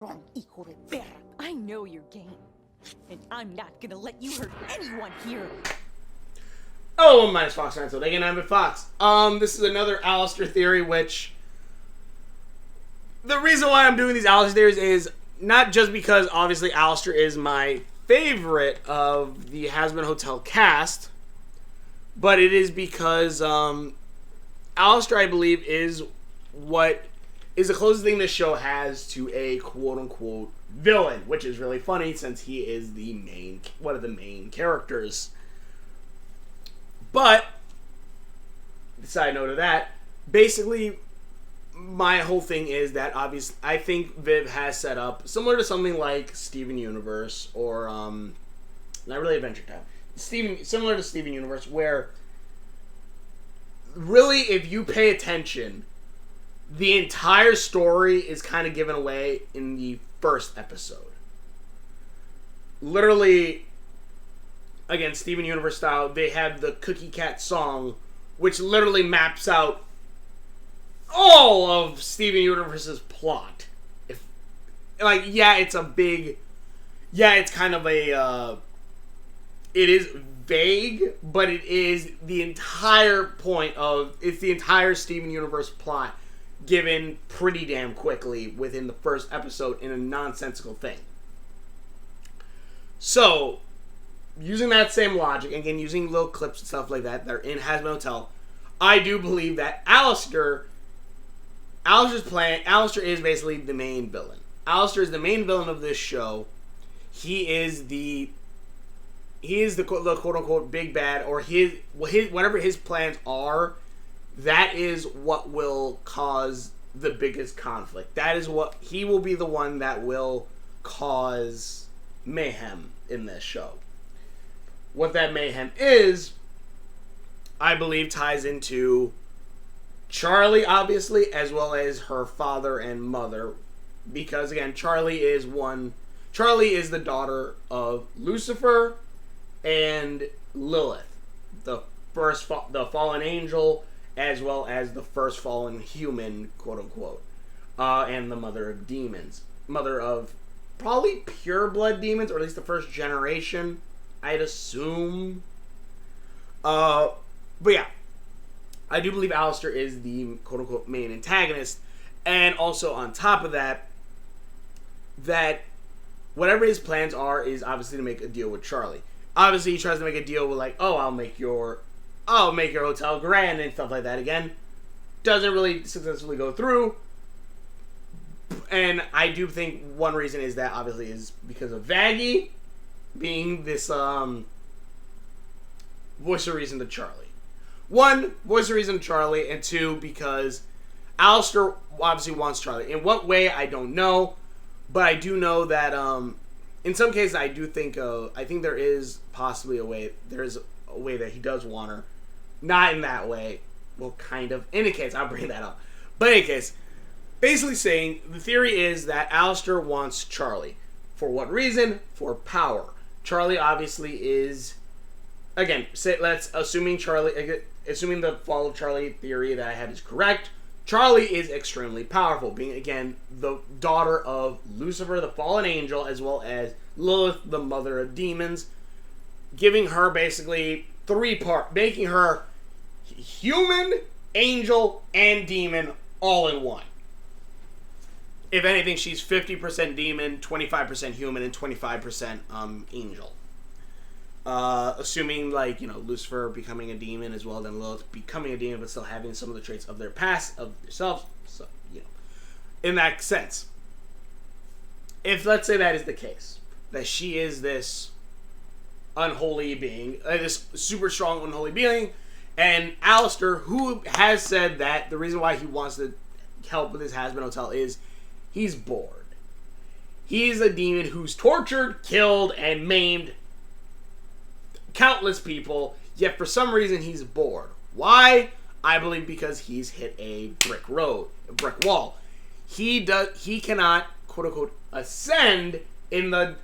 Wrong, hijo de perra. I know your game. And I'm not gonna let you hurt anyone here. Oh, minus Fox Rental. Again, I'm at Fox. This is another Alastor theory, which... The reason why I'm doing these Alastor theories is not just because, obviously, Alastor is my favorite of the Hazbin Hotel cast, but it is because, Alastor, I believe, is what is the closest thing this show has to a quote-unquote villain, which is really funny since he is one of the main characters. But, side note of that, basically, my whole thing is that, obviously, I think Viv has set up, similar to something like Steven Universe, or, not really Adventure Time, similar to Steven Universe, where, really, if you pay attention, the entire story is kind of given away in the first episode. Literally, again, Steven Universe style, they have the Cookie Cat song, which literally maps out all of Steven Universe's plot. It's kind of it is vague, but it is the entire point of, it's the entire Steven Universe plot given pretty damn quickly within the first episode in a nonsensical thing. So, using that same logic, again, using little clips and stuff like that are in Hazbin Hotel, I do believe that Alastor is basically the main villain. Alastor is the main villain of this show. He is the quote-unquote big bad, or whatever his plans are, that is what will cause the biggest conflict. That is what, he will be the one that will cause mayhem in this show. What that mayhem is, I believe, ties into Charlie, obviously, as well as her father and mother. Because, again, Charlie is the daughter of Lucifer and Lilith, the fallen angel, as well as the first fallen human, quote-unquote, and the mother of demons. Mother of probably pure blood demons, or at least the first generation, I'd assume. But yeah, I do believe Alastor is the quote-unquote main antagonist, and also on top of that whatever his plans are is obviously to make a deal with Charlie. Obviously, he tries to make a deal with, like, oh, I'll make your hotel grand and stuff like that. Again, doesn't really successfully go through. And I do think one reason is that, obviously, is because of Vaggie being this voice of reason to Charlie. One, voice of reason to Charlie, and two, because Alastor obviously wants Charlie. In what way, I don't know, but I do know that in some cases, I think there is possibly a way that he does want her. Not in that way. Well, kind of. In any case, I'll bring that up. But in any case, basically saying, the theory is that Alastor wants Charlie. For what reason? For power. Charlie obviously is, again, assuming the fall of Charlie theory that I had is correct, Charlie is extremely powerful, being, again, the daughter of Lucifer, the fallen angel, as well as Lilith, the mother of demons, giving her basically making her human, angel, and demon all in one. If anything, she's 50% demon, 25% human, and 25% angel. Assuming, like, Lucifer becoming a demon as well, then Lilith becoming a demon, but still having some of the traits of their past, of themselves. So, in that sense. If, let's say that is the case, that she is this unholy being, this super strong unholy being, and Alastor, who has said that the reason why he wants to help with his Hazbin Hotel is he's bored. He's a demon who's tortured, killed, and maimed countless people, yet for some reason he's bored. Why? I believe because he's hit a brick wall. He cannot, quote unquote, ascend in the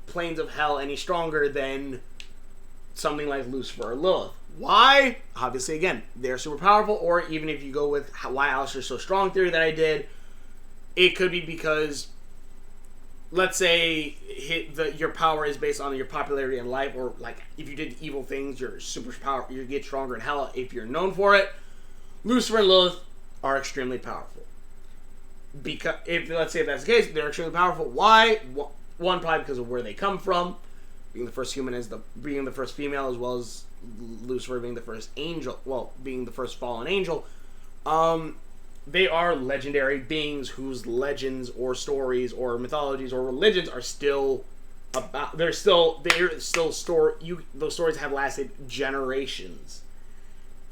planes of hell any stronger than something like Lucifer or Lilith. Why? Obviously, again, they're super powerful, or even if you go with why Alastor is so strong theory that I did, it could be because, let's say, your power is based on your popularity in life, or like if you did evil things, your superpower, you get stronger in hell if you're known for it. Lucifer and Lilith are extremely powerful. Because if let's say if that's the case, they're extremely powerful. Why? One, probably because of where they come from, being the first human being the first female, as well as Lucifer being the first angel. Well, being the first fallen angel. They are legendary beings whose legends or stories or mythologies or religions are still about. They're still store. Those stories have lasted generations,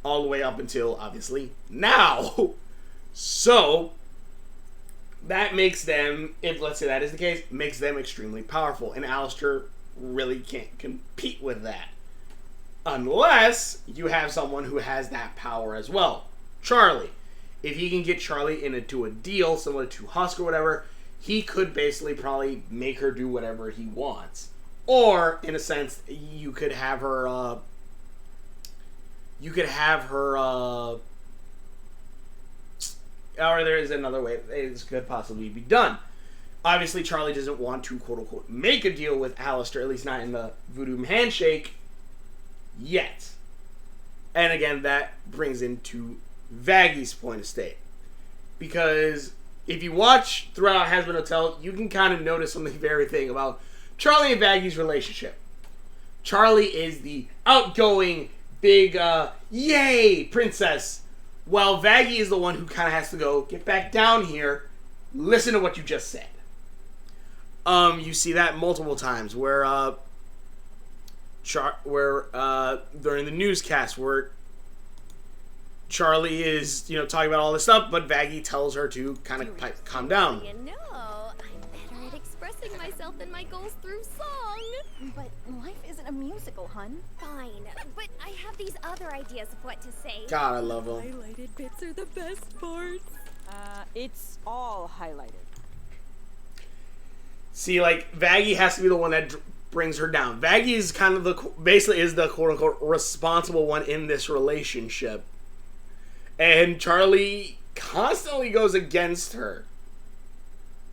all the way up until obviously now. So that makes them, if let's say that is the case, makes them extremely powerful, and Alastor really can't compete with that unless you have someone who has that power as well. Charlie. If he can get Charlie into a deal similar to Husk or whatever, he could basically probably make her do whatever he wants. Or, in a sense, you could have her, or there is another way this could possibly be done. Obviously, Charlie doesn't want to, quote-unquote, make a deal with Alastor, at least not in the Voodoo handshake, yet. And again, that brings into Vaggie's point of state, because if you watch throughout Hazbin Hotel, you can kind of notice something very thing about Charlie and Vaggie's relationship. Charlie is the outgoing, big, yay, princess, while Vaggie is the one who kind of has to go, get back down here, listen to what you just said. You see that multiple times, where during the newscast, where Charlie is, talking about all this stuff, but Vaggie tells her to kind of calm down. I'm better at expressing myself than my goals through song. But life isn't a musical, hun. Fine, but I have these other ideas of what to say. God, I love them. Highlighted bits are the best parts. It's all highlighted. See, like, Vaggie has to be the one that brings her down. Vaggie is kind of basically is the quote-unquote responsible one in this relationship. And Charlie constantly goes against her.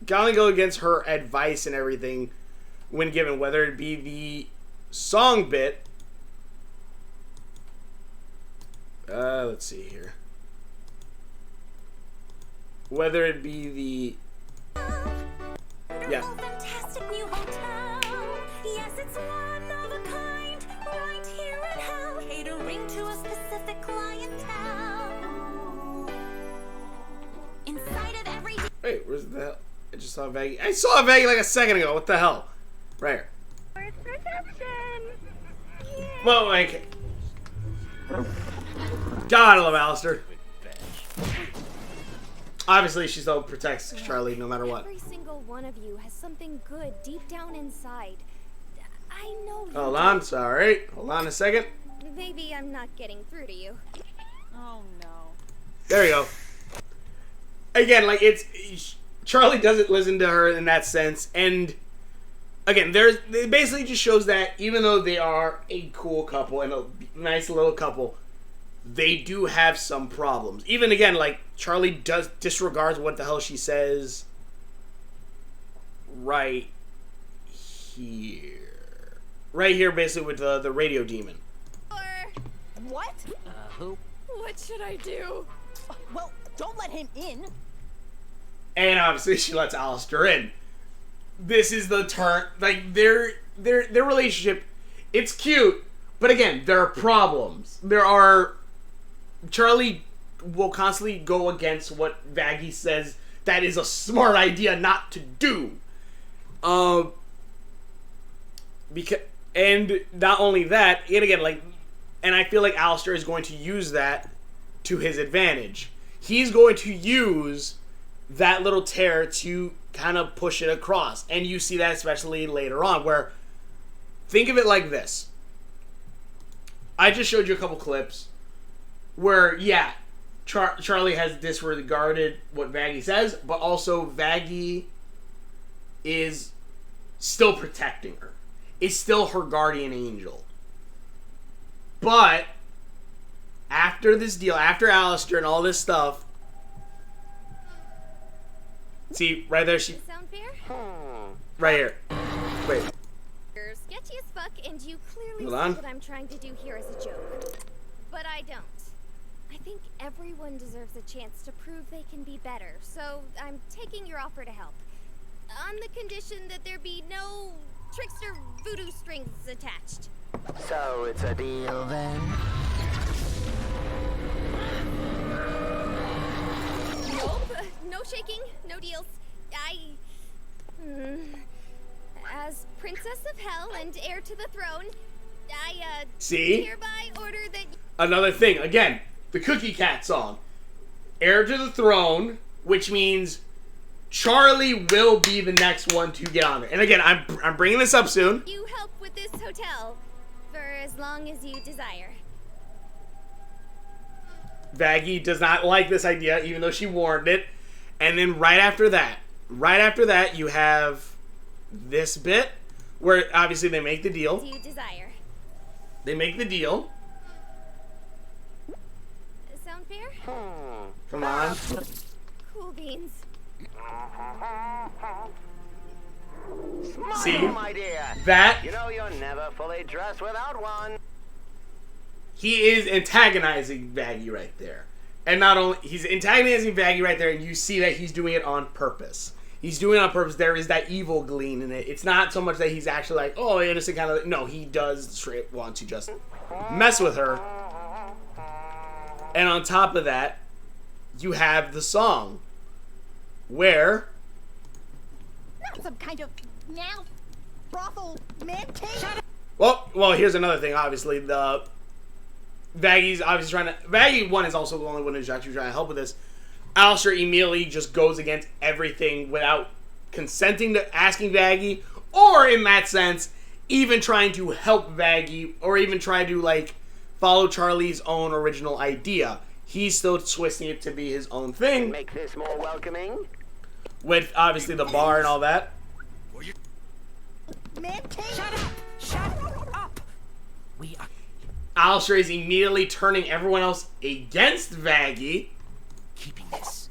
Constantly goes against her advice and everything when given, whether it be the song bit. Let's see here. Whether it be the... Yeah. Fantastic new hotel. Yes, it's one of a kind. Right here in hell. Catering to a specific clientele. Inside of every... Wait, where's the hell? I just saw Vaggie. I saw Vaggie like a second ago. What the hell? Right here. First reception. Well, like... God, I love Alastor. Obviously, she still protects Charlie no matter what. Every single one of you has something good deep down inside. I know you Hold on, sorry. Hold on a second. Maybe I'm not getting through to you. Oh no. There you go. Again, like, Charlie doesn't listen to her in that sense, and again, it basically just shows that even though they are a cool couple and a nice little couple, they do have some problems. Even again, like, Charlie disregards what the hell she says right here. Right here, basically, with the radio demon. What? Who? What should I do? Well, don't let him in. And obviously, she lets Alastor in. This is the turn. Like, their relationship, it's cute, but again, there are problems. Charlie will constantly go against what Vaggie says that is a smart idea not to do. And not only that, and again, like, and I feel like Alastor is going to use that to his advantage. He's going to use that little tear to kind of push it across. And you see that especially later on, where, think of it like this. I just showed you a couple clips where, yeah, Charlie has disregarded what Vaggie says, but also Vaggie is still protecting her. Is still her guardian angel. But after this deal, after Alastor and all this stuff, See, right there, she... Sound fair? Right here. Wait. You're sketchy as fuck, and you clearly Hold see on. what I'm trying to do here as a joke. But I don't. I think everyone deserves a chance to prove they can be better, so I'm taking your offer to help. On the condition that there be no trickster voodoo strings attached. So it's a deal then? Nope, no shaking, no deals. As Princess of Hell and heir to the throne, I, See? hereby order that... Another thing, again, the Cookie Cat song. Heir to the throne, which means Charlie will be the next one to get on there. And again, I'm bringing this up soon. You help with this hotel for as long as you desire. Vaggie does not like this idea, even though she warned it. And then right after that, you have this bit where obviously they make the deal. As you desire. They make the deal. Sound fair? Come on. Cool beans. Smile, See? my dear. That, You know you're never fully dressed without one. he is antagonizing Vaggie right there. And not only, he's antagonizing Vaggie right there, and you see that he's doing it on purpose. He's doing it on purpose. There is that evil gleam in it. It's not so much that he's actually like, oh, innocent kind of... No, he does straight want to just mess with her. And on top of that, you have the song where... Not some kind of now brothel man cave. Well, here's another thing, obviously. Vaggie's obviously trying to... Vaggie 1 is also the only one who's actually trying to help with this. Alastor immediately just goes against everything without consenting to asking Vaggie, or in that sense, even trying to help Vaggie, or even try to, like, follow Charlie's own original idea. He's still twisting it to be his own thing, Make this more welcoming. with, obviously, the bar and all that. Man cave. Shut up! Shut up! We are Alastor is immediately turning everyone else against Vaggie. keeping this.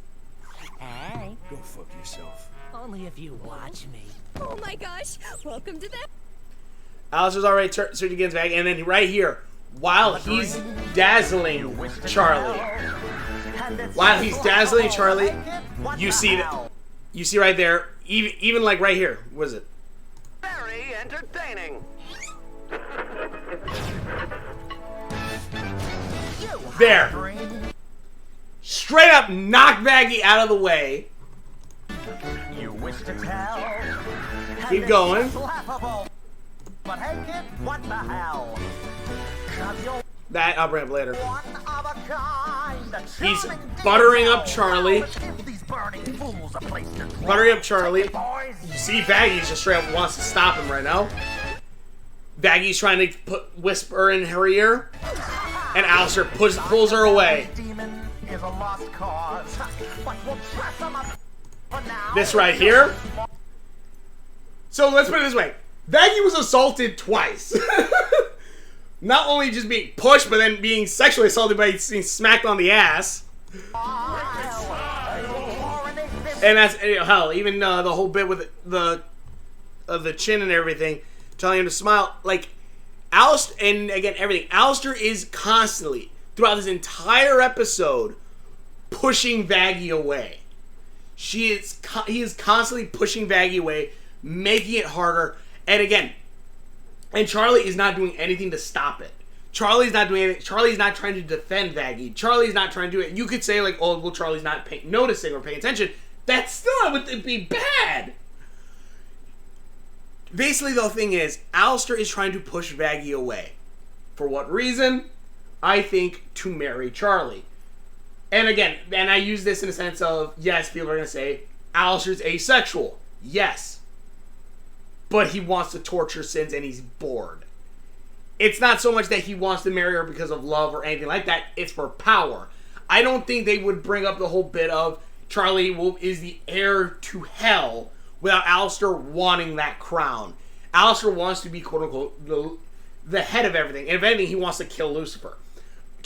Hey. Go fuck yourself. Only if you watch me. Oh my gosh! Welcome to the... Alastor's already turned against Vaggie, and then right here, while he's dazzling Charlie, you see that, you see right there, even like right here, what is it? Very entertaining. There, straight up knock Vaggie out of the way. You wish to tell. Keep going. It's laughable. But hey kid, what the hell? 'Cause you're That I'll bring up later. one of a kind. He's Charming buttering up detail. Charlie. Give these burning fools a place to dwell. Buttering up Charlie. Boys, You see Vaggie just straight up wants to stop him right now. Vaggie's trying to whisper in her ear, and Alastor pulls her away. demon is a lost cause. But we'll dress him up for now. This right here. So let's put it this way. Vaggie was assaulted twice. Not only just being pushed, but then being sexually assaulted by being smacked on the ass. And that's, hell, even the whole bit with the chin and everything, telling him to smile. Like, Alastor, and again, everything. Alastor is constantly, throughout this entire episode, pushing Vaggie away. He is constantly pushing Vaggie away, making it harder. And again, and Charlie is not doing anything to stop it. Charlie's not doing anything. Charlie's not trying to defend Vaggie. Charlie's not trying to do it. You could say, like, oh, well, Charlie's not noticing or paying attention. That still would be bad. Basically, the thing is, Alastor is trying to push Vaggie away. For what reason? I think to marry Charlie. And again, and I use this in a sense of, yes, people are going to say, Alastor's asexual. Yes. But he wants to torture Sins and he's bored. It's not so much that he wants to marry her because of love or anything like that. It's for power. I don't think they would bring up the whole bit of Charlie is the heir to hell without Alastor wanting that crown. Alastor wants to be, quote unquote, the head of everything. And if anything, he wants to kill Lucifer.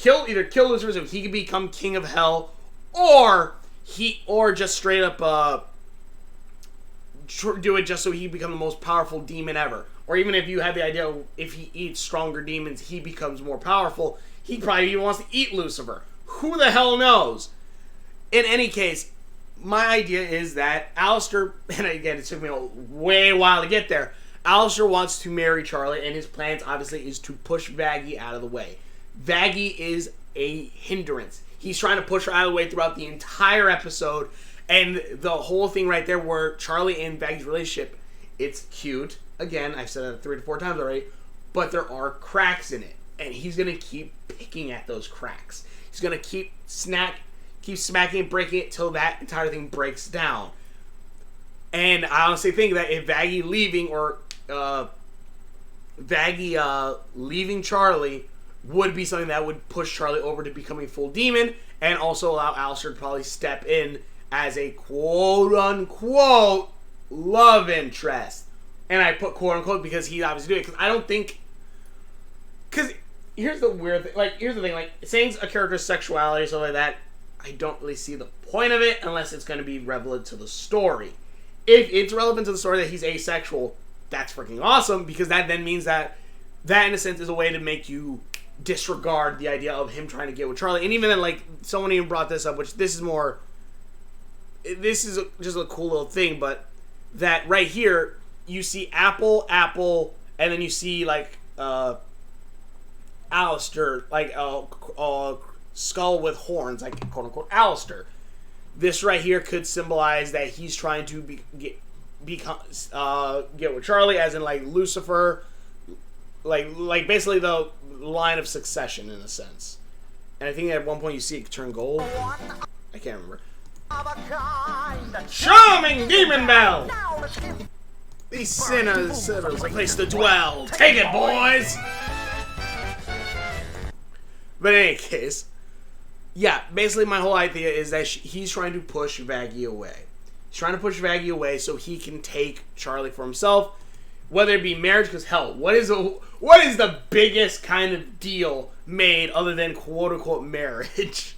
Either kill Lucifer so he can become king of hell, or just straight up do it just so he becomes the most powerful demon ever. Or even if you had the idea if he eats stronger demons, he becomes more powerful. He probably even wants to eat Lucifer. Who the hell knows? In any case, my idea is that Alastor, and again, it took me a way while to get there, Alastor wants to marry Charlie, and his plans, obviously, is to push Vaggie out of the way. Vaggie is a hindrance. He's trying to push her out of the way throughout the entire episode, and the whole thing right there where Charlie and Vaggie's relationship, it's cute. Again, I've said that 3 to 4 times already, but there are cracks in it, and he's going to keep picking at those cracks. He's going to keep smacking and breaking it till that entire thing breaks down. And I honestly think that if Vaggie leaving or leaving Charlie would be something that would push Charlie over to becoming full demon, and also allow Alastor to probably step in as a quote-unquote love interest. And I put quote-unquote because he's obviously doing it, because I don't think... Because here's the weird thing, here's the thing, saying a character's sexuality or something like that, I don't really see the point of it unless it's going to be relevant to the story. If it's relevant to the story that he's asexual, that's freaking awesome, because that then means that in a sense is a way to make you disregard the idea of him trying to get with Charlie. And even then, someone even brought this up, which this is just a cool little thing, but that right here, you see Apple, and then you see, Alastor, a skull with horns, quote-unquote Alastor. This right here could symbolize that he's trying to get with Charlie, as in Lucifer, basically the line of succession in a sense. And I think at one point you see it turn gold. I can't remember. Charming Demon Bell! These sinners, a place to dwell. Take it, boys! But in any case, yeah, basically my whole idea is that he's trying to push Vaggie away. He's trying to push Vaggie away so he can take Charlie for himself, whether it be marriage, because hell, what is the biggest kind of deal made other than quote-unquote marriage?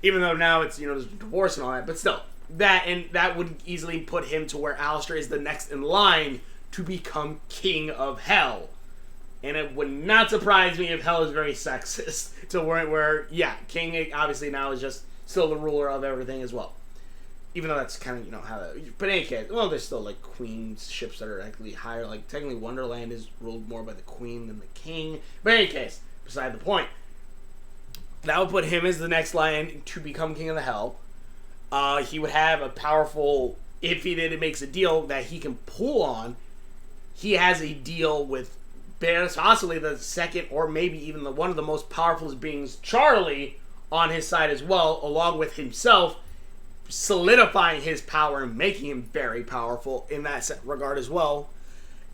Even though now it's, there's divorce and all that, but still, that would easily put him to where Alastor is the next in line to become king of hell. And it would not surprise me if hell is very sexist, to where king obviously now is just still the ruler of everything as well. Even though that's kind of, how that... But in any case, well, there's still, queen ships that are actually higher. Technically, Wonderland is ruled more by the queen than the king. But in any case, beside the point. That would put him as the next line to become king of the hell. He would have a powerful... If he makes a deal that he can pull on, he has a deal with possibly the second or maybe even one of the most powerful beings, Charlie, on his side as well, along with himself, solidifying his power and making him very powerful in that regard as well.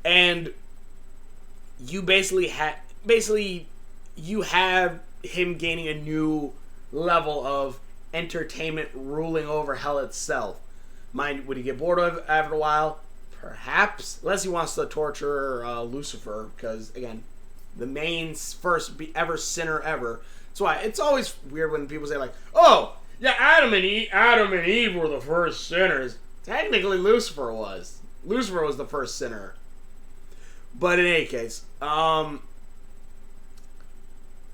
And you basically have him gaining a new level of entertainment ruling over hell itself. Would he get bored of it after a while? Perhaps. Unless he wants to torture Lucifer, because, again, the main first ever sinner ever. That's why it's always weird when people say, oh, yeah, Adam and Eve were the first sinners. Technically, Lucifer was. Lucifer was the first sinner. But in any case, but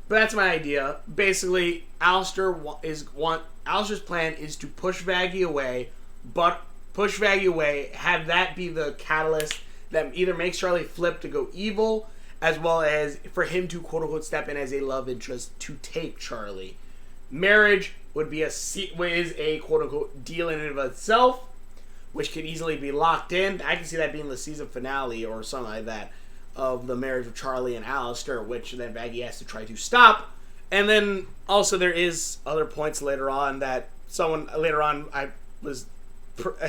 that's my idea. Basically, Alastor's plan is to push Vaggie away, have that be the catalyst that either makes Charlie flip to go evil, as well as for him to quote-unquote step in as a love interest to take Charlie. Marriage is a quote-unquote deal in and of itself, which could easily be locked in. I can see that being the season finale or something like that of the marriage of Charlie and Alastor, which then Vaggie has to try to stop. And then also there is other points later on that I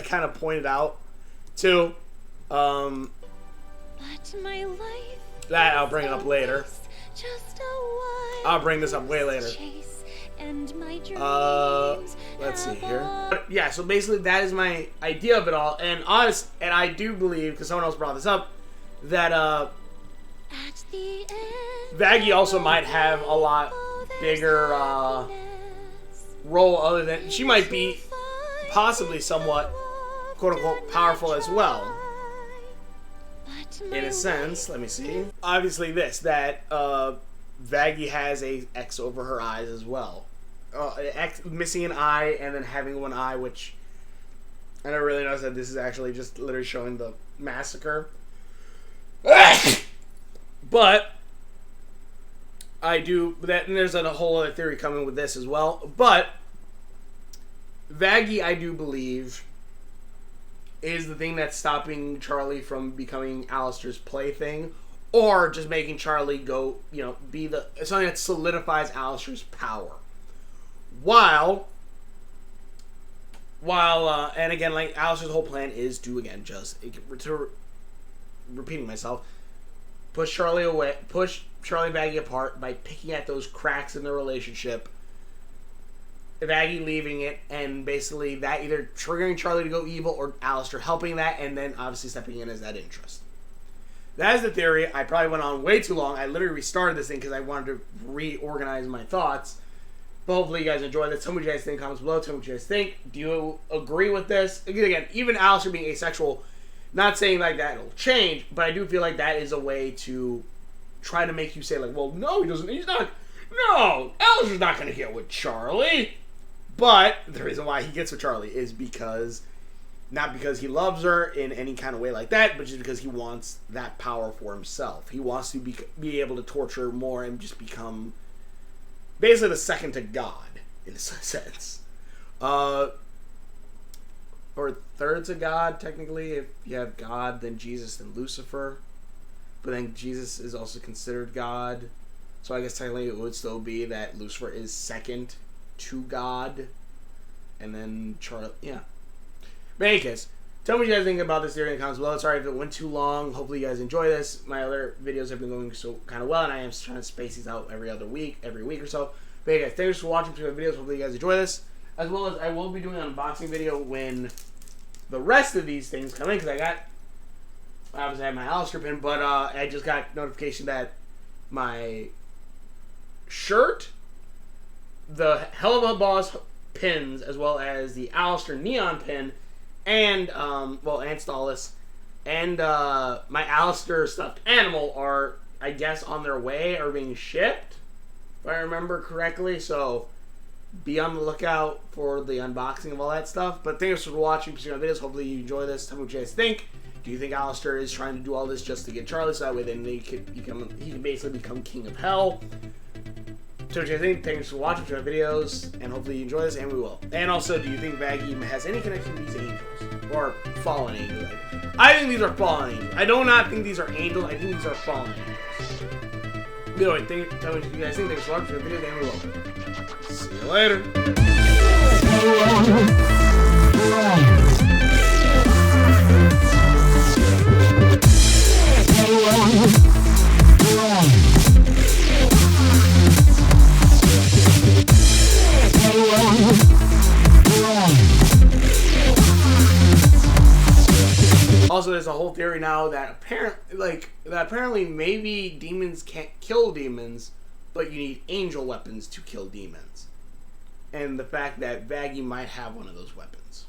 kind of pointed out too. But my life that I'll bring up later. Just I'll bring this up way later. And my Let's see here. But yeah, so basically that is my idea of it all. And I do believe, because someone else brought this up, that Vaggie also might have a lot bigger role other than... She might be possibly somewhat quote-unquote powerful as well. In a sense, let me see. Obviously that Vaggie has a X over her eyes as well. X, missing an eye and then having one eye, which I never really noticed that this is actually just literally showing the massacre. But I do that, and there's a whole other theory coming with this as well. But Vaggie, I do believe, is the thing that's stopping Charlie from becoming Alastor's plaything, or just making Charlie go, be something that solidifies Alastor's power. While and again, like Alastor's whole plan is to repeating myself, push Charlie Vaggie apart by picking at those cracks in the relationship. Vaggie leaving it, and basically that either triggering Charlie to go evil or Alastor helping that, and then obviously stepping in as that interest. That is the theory. I probably went on way too long. I literally restarted this thing because I wanted to reorganize my thoughts. But hopefully you guys enjoyed this. Tell me what you guys think in the comments below. Tell me what you guys think. Do you agree with this? Again, even Alastor being asexual, not saying like that it'll change, but I do feel like that is a way to try to make you say like, well, no, he doesn't. He's not. No, Alastor's not going to get with Charlie. But the reason why he gets with Charlie is because, not because he loves her in any kind of way like that, but just because he wants that power for himself. He wants to be able to torture her more and just become basically the second to God, in a sense. Or third to God, technically. If you have God, then Jesus, then Lucifer. But then Jesus is also considered God. So I guess technically it would still be that Lucifer is second to God, and then Charlie, yeah. But in any case, tell me what you guys think about this theory in the comments below. Sorry if it went too long. Hopefully you guys enjoy this. My other videos have been going so kind of well, and I am trying to space these out every week or so. But yeah, guys, thanks for watching my videos. Hopefully you guys enjoy this, as well as I will be doing an unboxing video when the rest of these things come in, because obviously I have my Alastor pin, but I just got notification that my shirt, the Hell of a Boss pins, as well as the Alastor neon pin, and and Stalis, and my Alastor stuffed animal are, I guess, on their way, are being shipped, if I remember correctly. So be on the lookout for the unboxing of all that stuff. But thanks for watching my videos. Hopefully you enjoy this. Tell me what you guys think. Do you think Alastor is trying to do all this just to get Charlie, so that way then he can basically become King of Hell? So what do you think? Thanks for watching my videos, and hopefully you enjoy this, and we will. And also, do you think Vaggie has any connection to these angels? Or fallen angels? I think these are fallen angels. I do not think these are angels. I think these are fallen angels. Anyway, tell me what you guys think. Thanks for watching my videos, and we will. See you later. Also, there's a whole theory now that apparently maybe demons can't kill demons, but you need angel weapons to kill demons. And the fact that Vaggie might have one of those weapons.